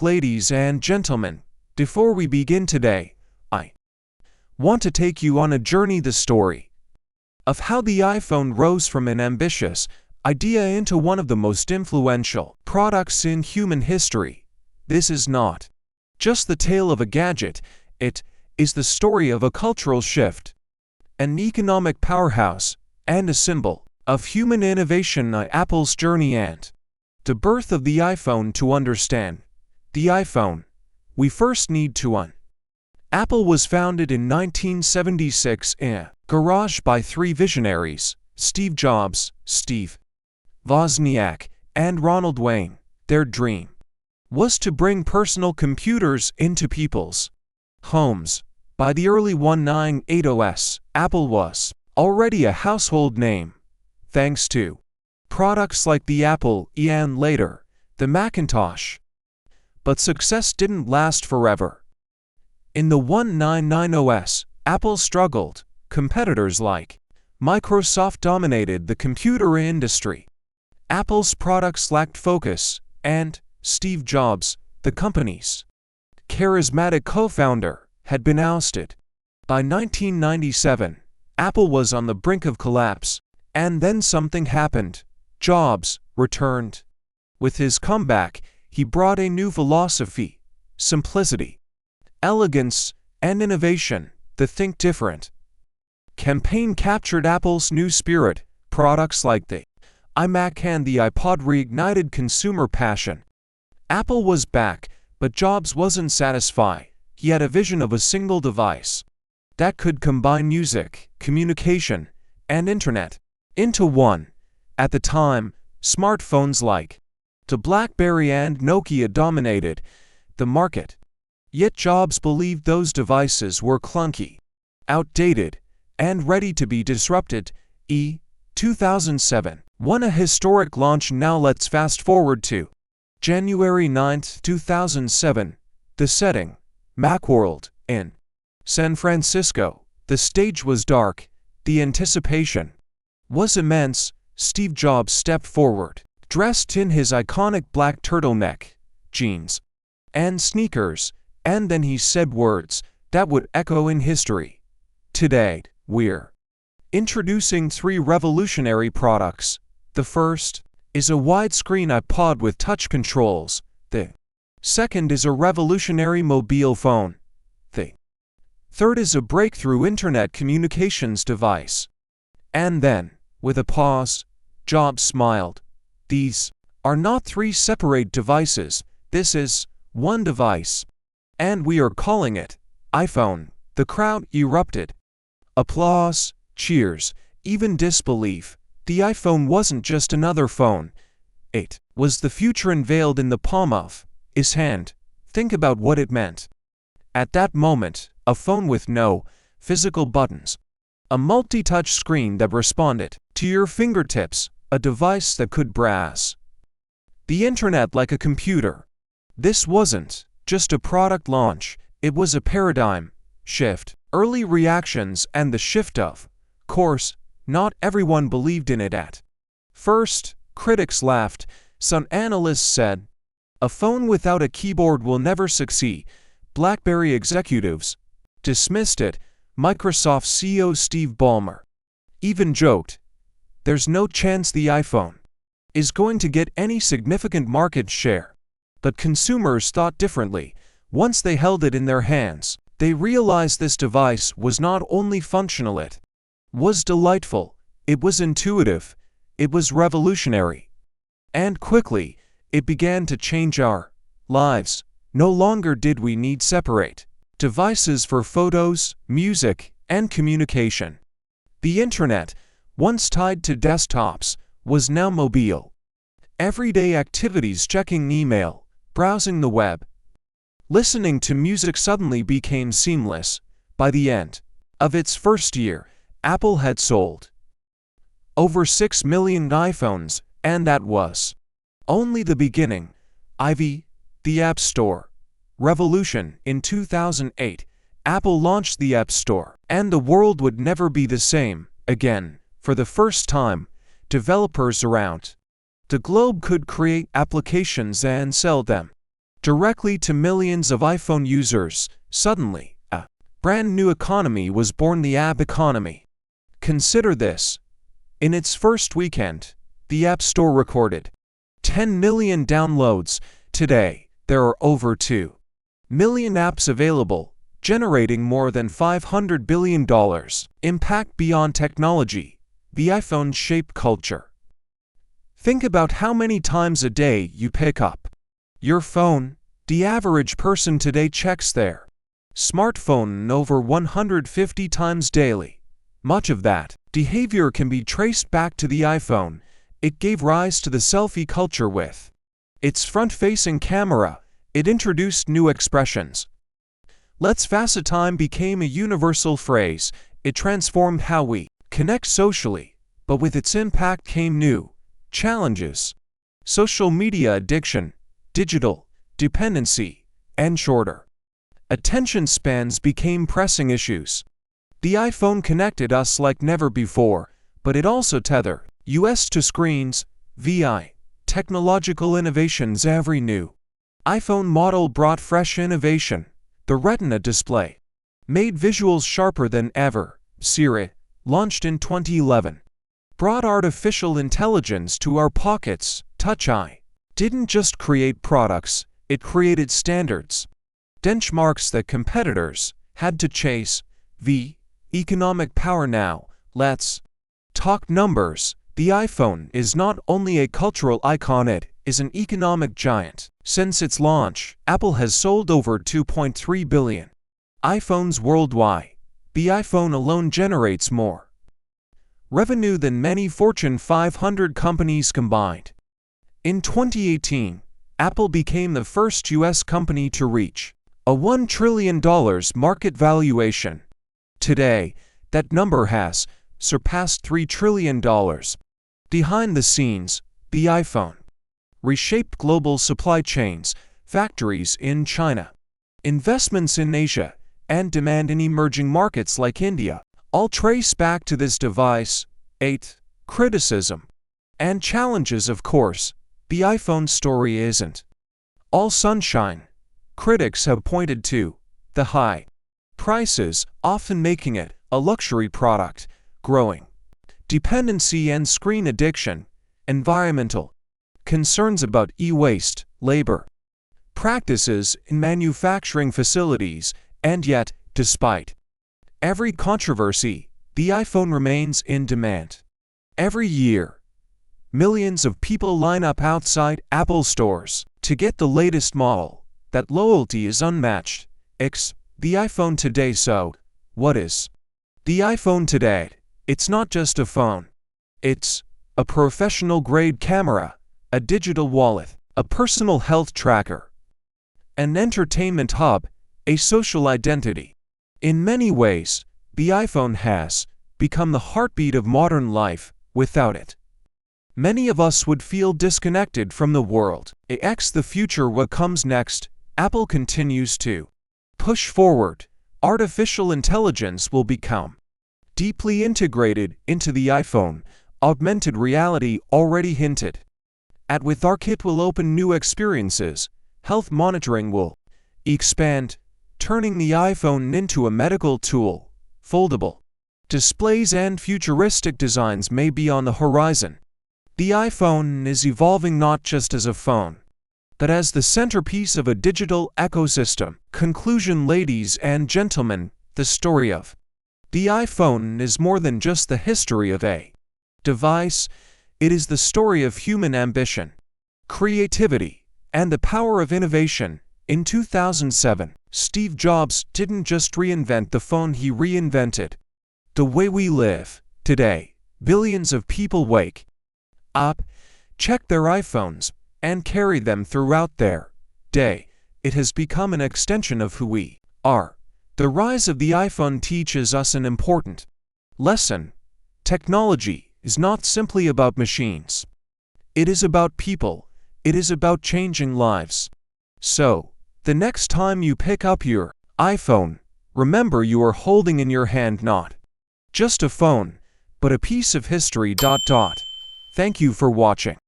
Ladies and gentlemen, before we begin today, I want to take you on a journey, the story of how the iPhone rose from an ambitious idea into one of the most influential products in human history. This is not just the tale of a gadget, it is the story of a cultural shift, an economic powerhouse, and a symbol of human innovation. Apple's journey and the birth of the iPhone. To understand the iPhone, we first need to Apple was founded in 1976 in a garage by three visionaries: Steve Jobs, Steve Wozniak, and Ronald Wayne. Their dream was to bring personal computers into people's homes. By the early 1980s, Apple was already a household name, thanks to products like the Apple II and later, the Macintosh. But success didn't last forever. In the 1990s, Apple struggled. Competitors like Microsoft dominated the computer industry. Apple's products lacked focus, and Steve Jobs, the company's charismatic co-founder, had been ousted. By 1997, Apple was on the brink of collapse, and then something happened. Jobs returned. With his comeback, he brought a new philosophy: simplicity, elegance, and innovation. The Think Different campaign captured Apple's new spirit. Products like the iMac and the iPod reignited consumer passion. Apple was back, but Jobs wasn't satisfied. He had a vision of a single device that could combine music, communication, and internet into one. At the time, smartphones like the BlackBerry and Nokia dominated the market. Yet Jobs believed those devices were clunky, outdated, and ready to be disrupted. 2007 won a historic launch. Now let's fast forward to January 9, 2007. The setting: Macworld in San Francisco. The stage was dark. The anticipation was immense. Steve Jobs stepped forward, dressed in his iconic black turtleneck, jeans, and sneakers, and then he said words that would echo in history. Today, we're introducing three revolutionary products. The first is a widescreen iPod with touch controls. The second is a revolutionary mobile phone. The third is a breakthrough internet communications device. And then, with a pause, Jobs smiled. These are not three separate devices. This is one device. And we are calling it iPhone. The crowd erupted. Applause, cheers, even disbelief. The iPhone wasn't just another phone. It was the future unveiled in the palm of his hand. Think about what it meant. At that moment, a phone with no physical buttons. A multi-touch screen that responded to your fingertips. A device that could browse the internet like a computer. This wasn't just a product launch, it was a paradigm shift. Early reactions and the shift of course, not everyone believed in it at first. Critics laughed. Some analysts said, a phone without a keyboard will never succeed. BlackBerry executives dismissed it. Microsoft CEO Steve Ballmer even joked, there's no chance the iPhone is going to get any significant market share. But consumers thought differently. Once they held it in their hands, they realized this device was not only functional, it was delightful, it was intuitive, it was revolutionary. And quickly, it began to change our lives. No longer did we need separate devices for photos, music, and communication. The internet, once tied to desktops, was now mobile. Everyday activities, checking email, browsing the web, listening to music, suddenly became seamless. By the end of its first year, Apple had sold over 6 million iPhones, and that was only the beginning. The App Store revolution. In 2008, Apple launched the App Store, and the world would never be the same again. For the first time, developers around the globe could create applications and sell them. directly to millions of iPhone users. Suddenly, a brand new economy was born, the app economy. Consider this. In its first weekend, the App Store recorded 10 million downloads. Today, there are over 2 million apps available, generating more than $500 billion. Impact beyond technology. The iPhone shaped culture. Think about how many times a day you pick up your phone. The average person today checks their smartphone over 150 times daily. Much of that behavior can be traced back to the iPhone. It gave rise to the selfie culture with its front-facing camera. It introduced new expressions. Let's FaceTime became a universal phrase. It transformed how we connect socially, but with its impact came new challenges. Social media addiction, digital dependency, and shorter attention spans became pressing issues. The iPhone connected us like never before, but it also tethered us to screens. VI technological innovations. Every new iPhone model brought fresh innovation. The Retina display made visuals sharper than ever. Siri, launched in 2011, brought artificial intelligence to our pockets. Touch ID didn't just create products, it created standards, benchmarks that competitors had to chase. V. Economic power. Now, let's talk numbers. The iPhone is not only a cultural icon, it is an economic giant. Since its launch, Apple has sold over 2.3 billion iPhones worldwide. The iPhone alone generates more revenue than many Fortune 500 companies combined. In 2018, Apple became the first U.S. company to reach a $1 trillion market valuation. Today, that number has surpassed $3 trillion. Behind the scenes, the iPhone reshaped global supply chains, factories in China, investments in Asia, and demand in emerging markets like India, all trace back to this device. 8. Criticism and challenges. Of course, the iPhone story isn't all sunshine. Critics have pointed to the high prices, often making it a luxury product, growing dependency and screen addiction, environmental concerns about e-waste, labor practices in manufacturing facilities, and yet, despite every controversy, the iPhone remains in demand. Every year, millions of people line up outside Apple stores to get the latest model. That loyalty is unmatched. The iPhone today. So, what is the iPhone today? It's not just a phone. It's a professional-grade camera, a digital wallet, a personal health tracker, an entertainment hub, a social identity. In many ways, the iPhone has become the heartbeat of modern life. Without it, many of us would feel disconnected from the world. The future. What comes next? Apple continues to push forward. Artificial intelligence will become deeply integrated into the iPhone. Augmented reality already hinted at with ARKit will open new experiences. Health monitoring will expand, turning the iPhone into a medical tool. Foldable displays and futuristic designs may be on the horizon. The iPhone is evolving not just as a phone, but as the centerpiece of a digital ecosystem. Conclusion. Ladies and gentlemen, the story of the iPhone is more than just the history of a device. It is the story of human ambition, creativity, and the power of innovation. In 2007, Steve Jobs didn't just reinvent the phone, he reinvented the way we live. Today, billions of people wake up, check their iPhones, and carry them throughout their day. It has become an extension of who we are. The rise of the iPhone teaches us an important lesson. Technology is not simply about machines. It is about people. It is about changing lives. So, the next time you pick up your iPhone, remember you are holding in your hand not just a phone, but a piece of history. Thank you for watching.